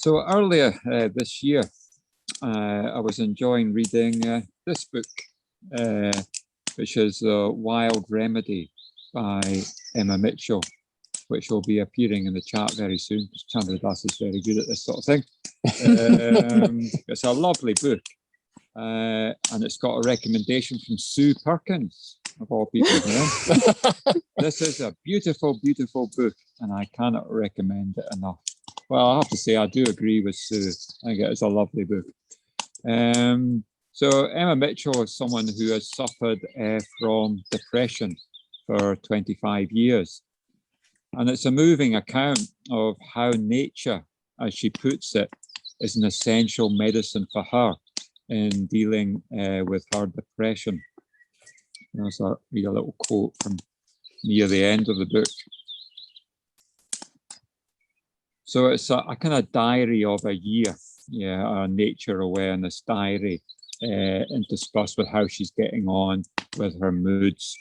So earlier this year, I was enjoying reading this book, which is Wild Remedy by Emma Mitchell, which will be appearing in the chat very soon. Chandra Das is very good at this sort of thing. It's a lovely book, and it's got a recommendation from Sue Perkins, of all people. This is a beautiful, beautiful book, and I cannot recommend it enough. Well, I have to say, I do agree with Sue. I think it is a lovely book. So Emma Mitchell is someone who has suffered from depression for 25 years. And it's a moving account of how nature, as she puts it, is an essential medicine for her in dealing with her depression. I'll read a little quote from near the end of the book. So it's a kind of diary of a year, a nature awareness diary, interspersed with how she's getting on with her moods.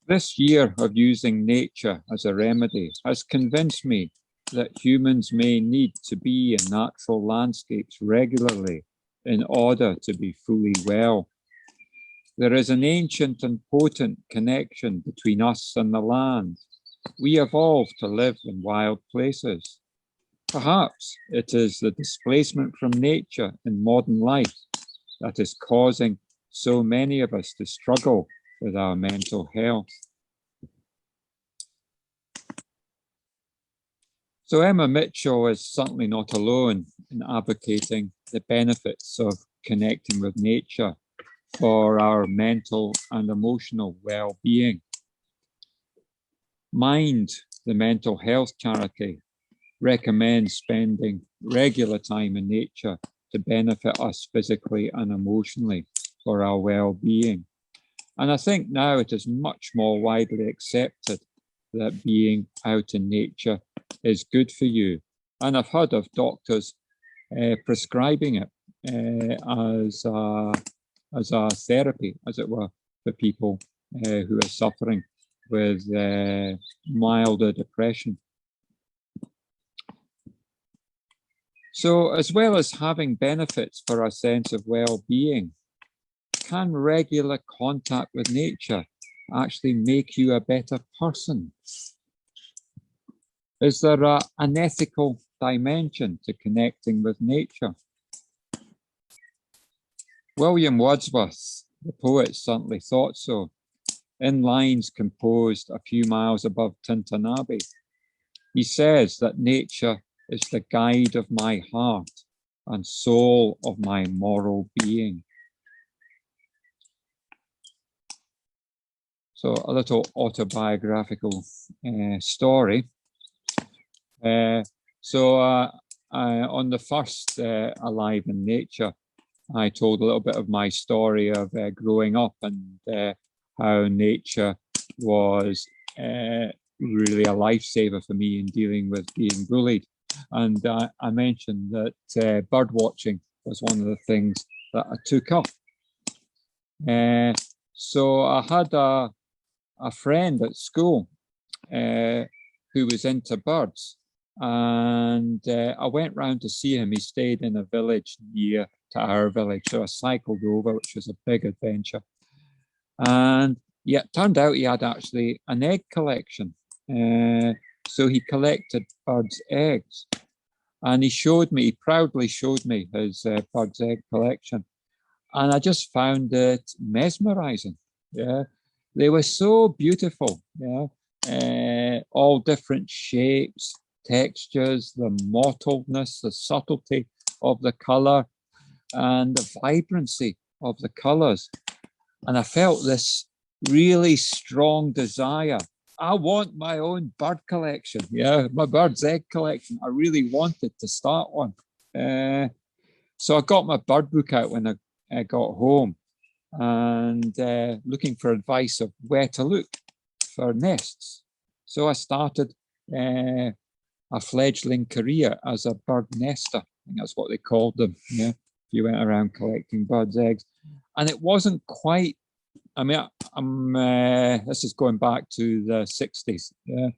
This year of using nature as a remedy has convinced me that humans may need to be in natural landscapes regularly in order to be fully well. There is an ancient and potent connection between us and the land. We evolved to live in wild places. Perhaps it is the displacement from nature in modern life that is causing so many of us to struggle with our mental health. So Emma Mitchell is certainly not alone in advocating the benefits of connecting with nature for our mental and emotional well-being. Mind, the mental health charity, recommends spending regular time in nature to benefit us physically and emotionally for our well-being. And I think now it is much more widely accepted that being out in nature is good for you. And I've heard of doctors prescribing it as a therapy, as it were, for people who are suffering with milder depression. So as well as having benefits for our sense of well-being, can regular contact with nature actually make you a better person? Is there an ethical dimension to connecting with nature? William Wordsworth, the poet, certainly thought so. In lines composed a few miles above Tinton Abbey, he says that nature is the guide of my heart and soul of my moral being. So a little autobiographical story. On the first Alive in Nature, I told a little bit of my story of growing up and how nature was really a lifesaver for me in dealing with being bullied. And I mentioned that bird watching was one of the things that I took up. So I had a friend at school who was into birds. And I went round to see him. He stayed in a village near to our village. So I cycled over, which was a big adventure. And yeah, it turned out he had actually an egg collection. So he collected birds' eggs. And he proudly showed me his birds' egg collection. And I just found it mesmerizing. Yeah, they were so beautiful. Yeah, all different shapes, textures, the mottledness, the subtlety of the color, and the vibrancy of the colors. And I felt this really strong desire. I want my own bird collection. Yeah, my bird's egg collection. I really wanted to start one. So I got my bird book out when I got home and looking for advice of where to look for nests. So I started a fledgling career as a bird nester. I think that's what they called them. Yeah, you went around collecting birds' eggs. And it wasn't quite, I mean, this is going back to the 60s. Yeah.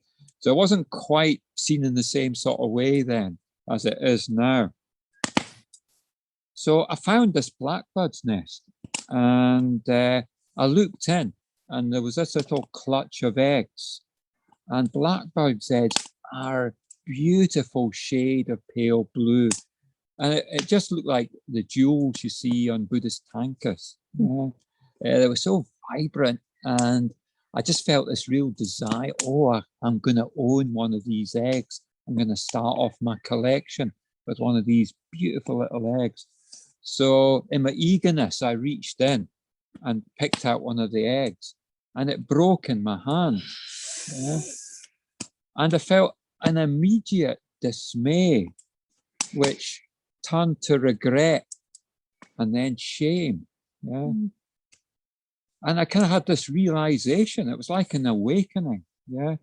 So it wasn't quite seen in the same sort of way then as it is now. So I found this blackbird's nest, and I looked in, and there was this little clutch of eggs. And blackbird's eggs are beautiful shade of pale blue. And it just looked like the jewels you see on Buddhist tankas. They were so vibrant, and I just felt this real desire. Oh, I'm going to own one of these eggs. I'm going to start off my collection with one of these beautiful little eggs. So in my eagerness, I reached in and picked out one of the eggs, and it broke in my hand. Yeah. And I felt an immediate dismay, which turned to regret and then shame. Yeah. And I kind of had this realization. It was like an awakening. Yeah.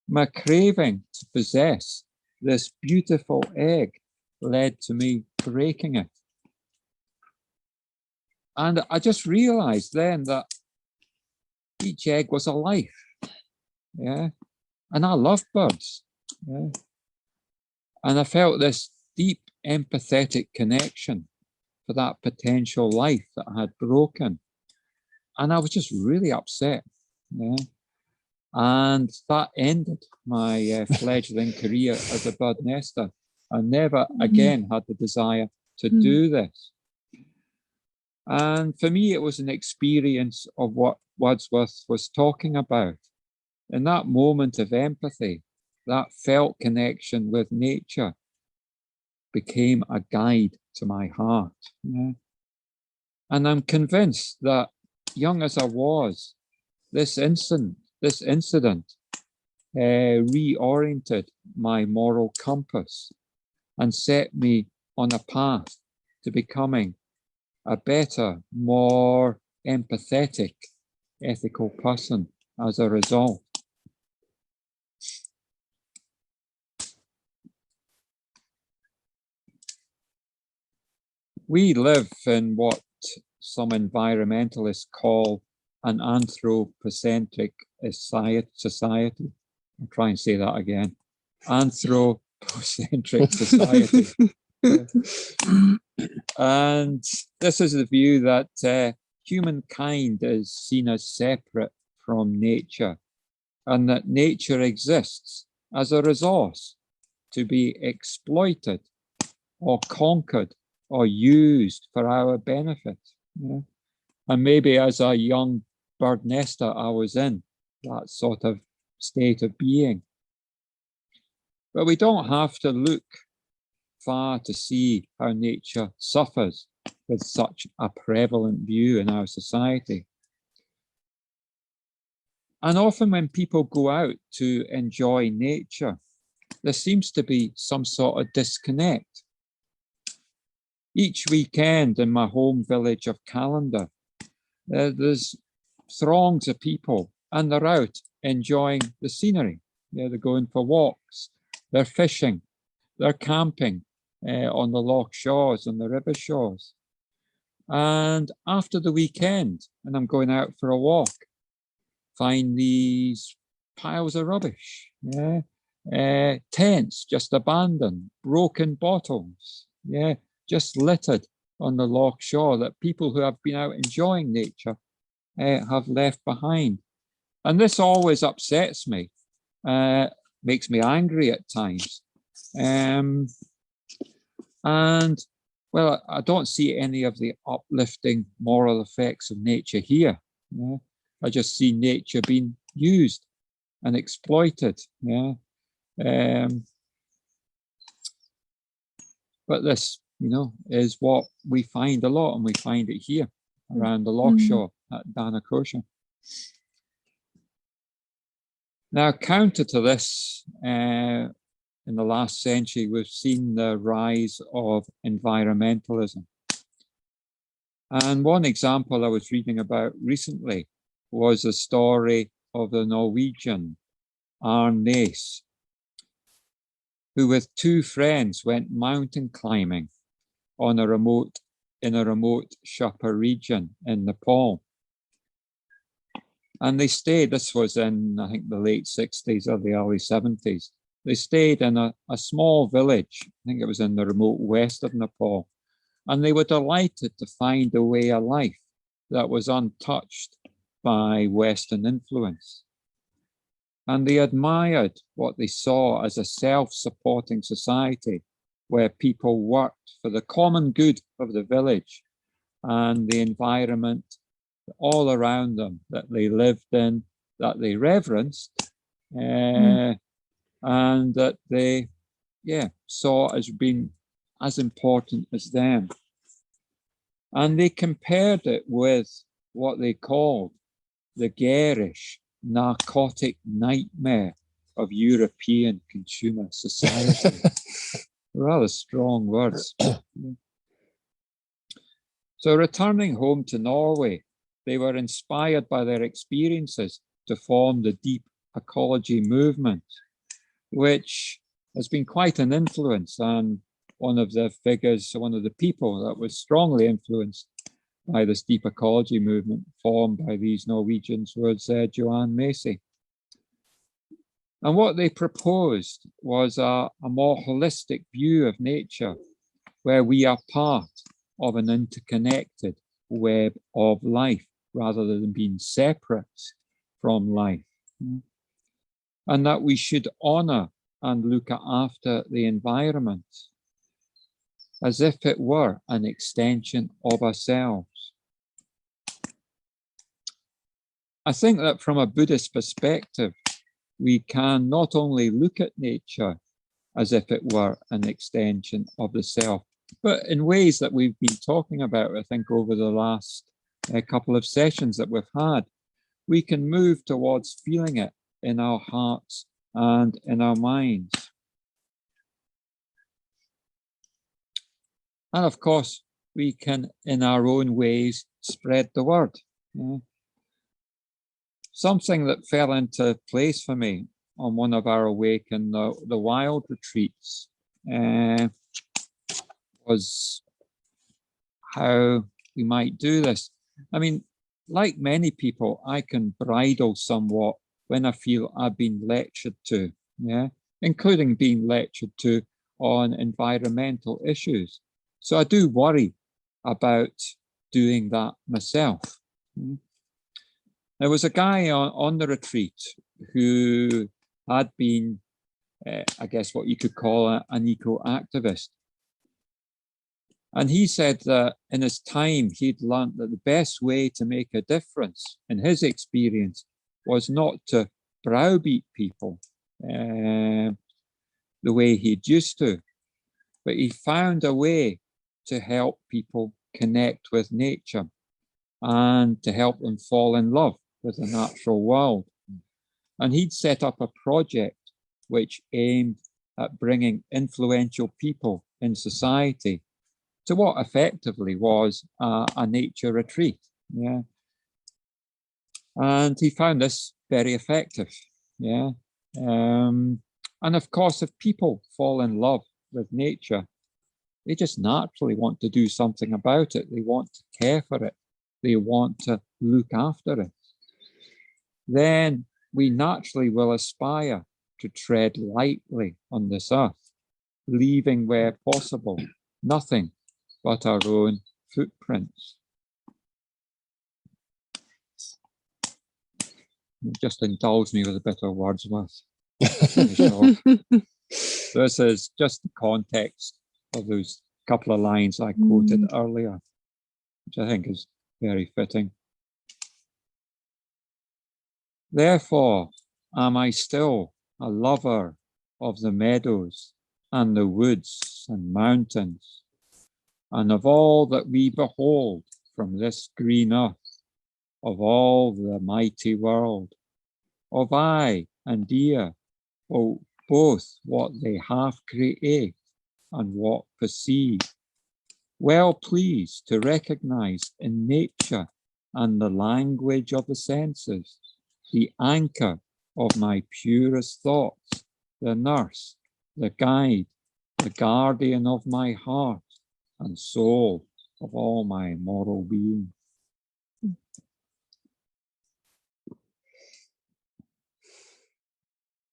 My craving to possess this beautiful egg led to me breaking it. And I just realized then that each egg was a life. Yeah. And I love birds. Yeah. And I felt this deep empathetic connection for that potential life that I had broken. And I was just really upset. Yeah. And that ended my fledgling career as a bird nester. I never again had the desire to do this. And for me, it was an experience of what Wordsworth was talking about. In that moment of empathy, that felt connection with nature became a guide to my heart. Yeah. And I'm convinced that, young as I was, this incident reoriented my moral compass and set me on a path to becoming a better, more empathetic, ethical person as a result. We live in what some environmentalists call an anthropocentric society. I'll try and say that again. Anthropocentric society. And this is the view that humankind is seen as separate from nature, and that nature exists as a resource to be exploited or conquered or used for our benefit. Yeah. And maybe as a young bird nester, I was in that sort of state of being. But we don't have to look far to see how nature suffers with such a prevalent view in our society. And often when people go out to enjoy nature, there seems to be some sort of disconnect. Each weekend in my home village of Callander, there's throngs of people, and they're out enjoying the scenery. Yeah, they're going for walks, they're fishing, they're camping on the loch shores and the river shores. And after the weekend, and I'm going out for a walk, find these piles of rubbish, yeah, tents just abandoned, broken bottles, yeah, just littered on the loch shore that people who have been out enjoying nature have left behind. And this always upsets me, makes me angry at times. And, well, I don't see any of the uplifting moral effects of nature here. Yeah? I just see nature being used and exploited. Yeah. But this, is what we find a lot, and we find it here around the loch shore at Dhanakosa. Now, counter to this, in the last century, we've seen the rise of environmentalism. And one example I was reading about recently was the story of the Norwegian Arnes, who with two friends went mountain climbing in a remote Sherpa region in Nepal. And they stayed, this was in, I think, the late 60s or the early 70s. They stayed in a small village. I think it was in the remote west of Nepal. And they were delighted to find a way of life that was untouched by Western influence. And they admired what they saw as a self-supporting society where people worked for the common good of the village and the environment all around them that they lived in, that they reverenced, and that they, saw as being as important as them. And they compared it with what they called the garish, narcotic nightmare of European consumer society. Rather strong words. So returning home to Norway, they were inspired by their experiences to form the deep ecology movement, which has been quite an influence. And one of the figures, one of the people that was strongly influenced by this deep ecology movement formed by these Norwegians was Joanne Macy. And what they proposed was a more holistic view of nature, where we are part of an interconnected web of life, rather than being separate from life. And that we should honor and look after the environment as if it were an extension of ourselves. I think that from a Buddhist perspective, we can not only look at nature as if it were an extension of the self, but in ways that we've been talking about, I think, over the last couple of sessions that we've had, we can move towards feeling it in our hearts and in our minds. And of course, we can, in our own ways, spread the word. Something that fell into place for me on one of our Awaken the Wild retreats was how we might do this. I mean, like many people, I can bridle somewhat when I feel I've been lectured to, including being lectured to on environmental issues. So I do worry about doing that myself. There was a guy on the retreat who had been, I guess what you could call an eco-activist. And he said that in his time, he'd learned that the best way to make a difference, in his experience, was not to browbeat people the way he'd used to, but he found a way to help people connect with nature and to help them fall in love with the natural world. And he'd set up a project which aimed at bringing influential people in society to what effectively was a nature retreat. And he found this very effective. And of course, if people fall in love with nature, they just naturally want to do something about it. They want to care for it. They want to look after it. Then we naturally will aspire to tread lightly on this earth, leaving where possible nothing but our own footprints. Just indulge me with a bit of Wordsworth. This is just the context of those couple of lines I quoted earlier, which I think is very fitting. Therefore, am I still a lover of the meadows and the woods and mountains, and of all that we behold from this green earth, of all the mighty world, of eye and ear, both what they half create and what perceive, well pleased to recognize in nature and the language of the senses the anchor of my purest thoughts, the nurse, the guide, the guardian of my heart and soul, of all my moral being.